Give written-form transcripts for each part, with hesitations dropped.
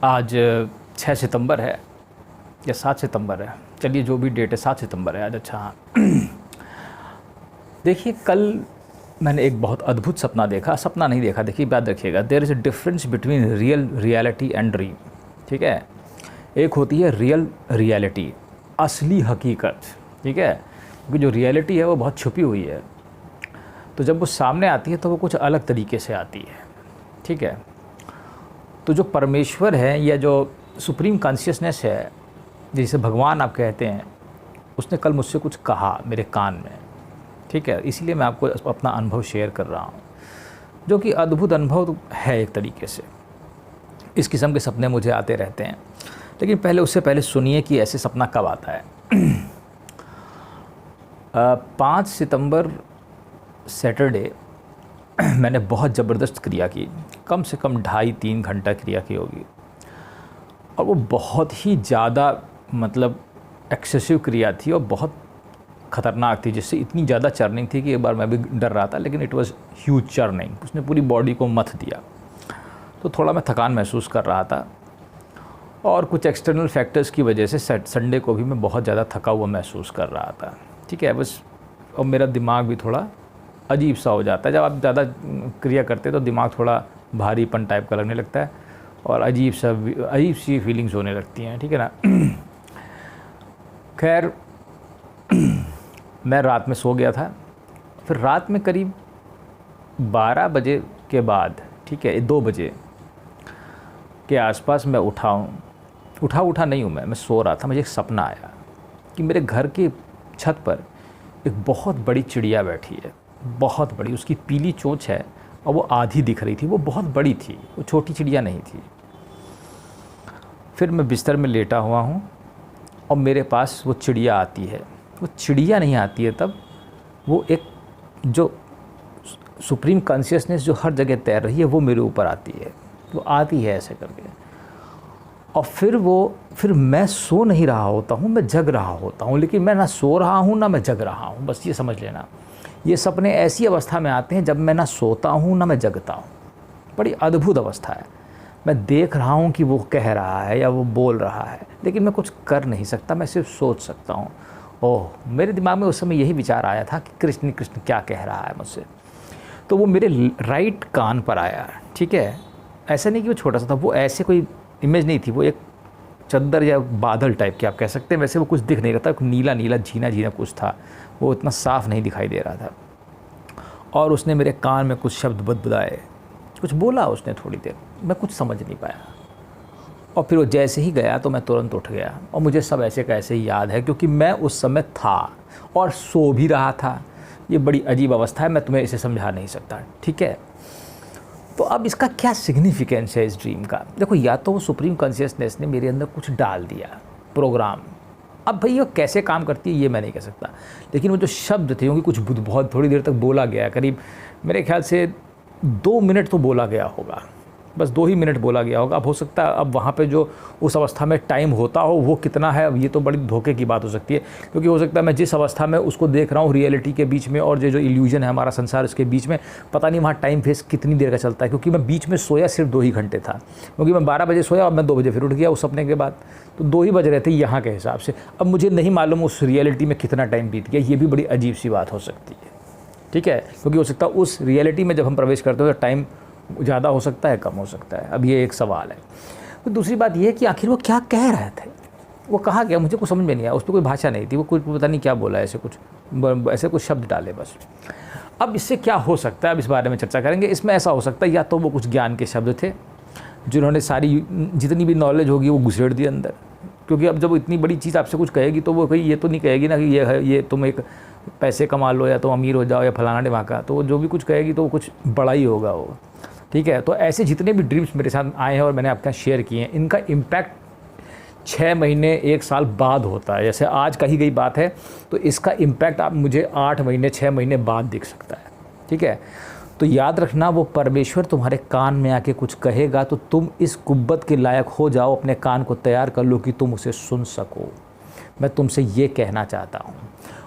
आज 6 सितंबर है या 7 सितंबर है, चलिए जो भी डेट है 7 सितंबर है आज। अच्छा हाँ, देखिए कल मैंने एक बहुत अद्भुत सपना देखा। सपना नहीं देखा, देखिए याद रखिएगा, there is a difference between reality and dream. ठीक है, एक होती है रियल रियलिटी, असली हकीकत। ठीक है, क्योंकि जो रियलिटी है वो बहुत छुपी हुई है, तो जब वो सामने आती है तो वो कुछ अलग तरीके से आती है। ठीक है, तो जो परमेश्वर है या जो सुप्रीम कॉन्शियसनेस है, जिसे भगवान आप कहते हैं, उसने कल मुझसे कुछ कहा मेरे कान में। ठीक है, इसीलिए मैं आपको अपना अनुभव शेयर कर रहा हूँ, जो कि अद्भुत अनुभव है एक तरीके से। इस किस्म के सपने मुझे आते रहते हैं, लेकिन पहले उससे पहले सुनिए कि ऐसे सपना कब आता है। 5 सितंबर सैटरडे मैंने बहुत ज़बरदस्त क्रिया की, कम से कम 2.5-3 घंटा क्रिया की होगी, और वो बहुत ही ज़्यादा मतलब एक्सेसिव क्रिया थी और बहुत ख़तरनाक थी, जिससे इतनी ज़्यादा चर्निंग थी कि एक बार मैं भी डर रहा था, लेकिन इट वाज ह्यूज चर्निंग, उसने पूरी बॉडी को मथ दिया। तो थोड़ा मैं थकान महसूस कर रहा था, और कुछ एक्सटर्नल फैक्टर्स की वजह से संडे को भी मैं बहुत ज़्यादा थका हुआ महसूस कर रहा था। ठीक है, बस, और मेरा दिमाग भी थोड़ा अजीब सा हो जाता है। जब आप ज़्यादा क्रिया करते हैं तो दिमाग थोड़ा भारीपन टाइप का लगने लगता है और अजीब सी फीलिंग्स होने लगती हैं। ठीक है ना। खैर, मैं रात में सो गया था, फिर रात में करीब 12 बजे के बाद, ठीक है, 2 बजे के आसपास मैं उठा नहीं हूँ, मैं सो रहा था। मुझे एक सपना आया कि मेरे घर की छत पर एक बहुत बड़ी चिड़िया बैठी है, बहुत बड़ी, उसकी पीली चोंच है और वो आधी दिख रही थी, वो बहुत बड़ी थी, वो छोटी चिड़िया नहीं थी। फिर मैं बिस्तर में लेटा हुआ हूँ और मेरे पास वो चिड़िया आती है। वो चिड़िया नहीं आती है तब, वो एक जो सुप्रीम कॉन्शियसनेस जो हर जगह तैर रही है वो मेरे ऊपर आती है, वो आती है ऐसे करके। और फिर मैं सो नहीं रहा होता हूँ, मैं जग रहा होता हूँ, लेकिन मैं ना सो रहा हूँ ना मैं जग रहा हूँ, बस ये समझ लेना। ये सपने ऐसी अवस्था में आते हैं जब मैं ना सोता हूँ ना मैं जगता हूँ। बड़ी अद्भुत अवस्था है। मैं देख रहा हूँ कि वो कह रहा है या वो बोल रहा है, लेकिन मैं कुछ कर नहीं सकता, मैं सिर्फ सोच सकता हूँ। ओह, मेरे दिमाग में उस समय यही विचार आया था कि कृष्ण कृष्ण क्या कह रहा है मुझसे। तो वो मेरे राइट कान पर आया। ठीक है, ऐसा नहीं कि वो छोटा सा था, वो ऐसे कोई इमेज नहीं थी, वो एक चद्दर या बादल टाइप के आप कह सकते हैं, वैसे वो कुछ दिख नहीं रहा था, नीला नीला झीना झीना कुछ था, वो इतना साफ नहीं दिखाई दे रहा था। और उसने मेरे कान में कुछ शब्द बदबुदाए, कुछ बोला उसने थोड़ी देर, मैं कुछ समझ नहीं पाया। और फिर वो जैसे ही गया तो मैं तुरंत उठ गया, और मुझे सब ऐसे का ऐसे ही याद है, क्योंकि मैं उस समय था और सो भी रहा था। ये बड़ी अजीब अवस्था है, मैं तुम्हें इसे समझा नहीं सकता। ठीक है, तो अब इसका क्या सिग्निफिकेंस है इस ड्रीम का? देखो, या तो वो सुप्रीम कॉन्शियसनेस ने मेरे अंदर कुछ डाल दिया प्रोग्राम। अब भाई वो कैसे काम करती है ये मैं नहीं कह सकता, लेकिन वो जो शब्द थे, क्योंकि कुछ बहुत थोड़ी देर तक बोला गया, करीब मेरे ख्याल से 2 मिनट तो बोला गया होगा, बस 2 ही मिनट बोला गया होगा। अब हो सकता है अब वहाँ पे जो उस अवस्था में टाइम होता हो वो कितना है, अब ये तो बड़ी धोखे की बात हो सकती है, क्योंकि हो सकता है मैं जिस अवस्था में उसको देख रहा हूँ रियलिटी के बीच में और जो इल्यूजन है हमारा संसार, उसके बीच में पता नहीं वहाँ टाइम फेस कितनी देर का चलता है, क्योंकि मैं बीच में सोया सिर्फ 2 ही घंटे था, क्योंकि मैं 12 बजे सोया और मैं 2 बजे फिर उठ गया उस सपने के बाद, तो 2 ही बज रहे थे यहाँ के हिसाब से। अब मुझे नहीं मालूम उस रियलिटी में कितना टाइम बीत गया, ये भी बड़ी अजीब सी बात हो सकती है। ठीक है, क्योंकि हो सकता है उस रियलिटी में जब हम प्रवेश करते हो तो टाइम ज़्यादा हो सकता है, कम हो सकता है। अब ये एक सवाल है। तो दूसरी बात ये है कि आखिर वो क्या कह रहे थे, वो कहा गया, मुझे कुछ समझ में नहीं आया। उस पर कोई भाषा नहीं थी, वो कुछ पता नहीं क्या बोला, ऐसे कुछ शब्द डाले बस। अब इससे क्या हो सकता है, अब इस बारे में चर्चा करेंगे। इसमें ऐसा हो सकता है या तो वो कुछ ज्ञान के शब्द थे जिन्होंने सारी जितनी भी नॉलेज होगी वो घुसेड़ दी अंदर, क्योंकि अब जब इतनी बड़ी चीज़ आपसे कुछ कहेगी तो वो कहीं ये तो नहीं कहेगी ना कि ये है, ये तुम एक पैसे कमा लो या तुम अमीर हो जाओ या फलाना ढिमाका, तो वो जो भी कुछ कहेगी तो वो कुछ बड़ा ही होगा वो। ठीक है, तो ऐसे जितने भी ड्रीम्स मेरे साथ आए हैं और मैंने आपके साथ शेयर किए हैं, इनका इम्पैक्ट 6 महीने 1 साल बाद होता है। जैसे आज कही गई बात है तो इसका इम्पैक्ट आप मुझे 8 महीने 6 महीने बाद दिख सकता है। ठीक है, तो याद रखना, वो परमेश्वर तुम्हारे कान में आके कुछ कहेगा तो तुम इस कुब्बत के लायक हो जाओ, अपने कान को तैयार कर लो कि तुम उसे सुन सको। मैं तुमसे ये कहना चाहता हूँ।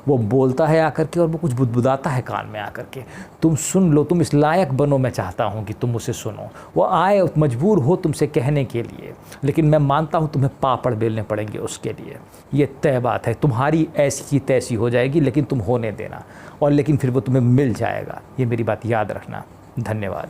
वो बोलता है आकर के और वो कुछ बुदबुदाता है कान में आकर के, तुम सुन लो, तुम इस लायक बनो, मैं चाहता हूँ कि तुम उसे सुनो। वो आए, मजबूर हो तुमसे कहने के लिए, लेकिन मैं मानता हूँ तुम्हें पापड़ बेलने पड़ेंगे उसके लिए। ये तय बात है, तुम्हारी ऐसी की तैसी हो जाएगी, लेकिन तुम होने देना, और लेकिन फिर वो तुम्हें मिल जाएगा। ये मेरी बात याद रखना। धन्यवाद।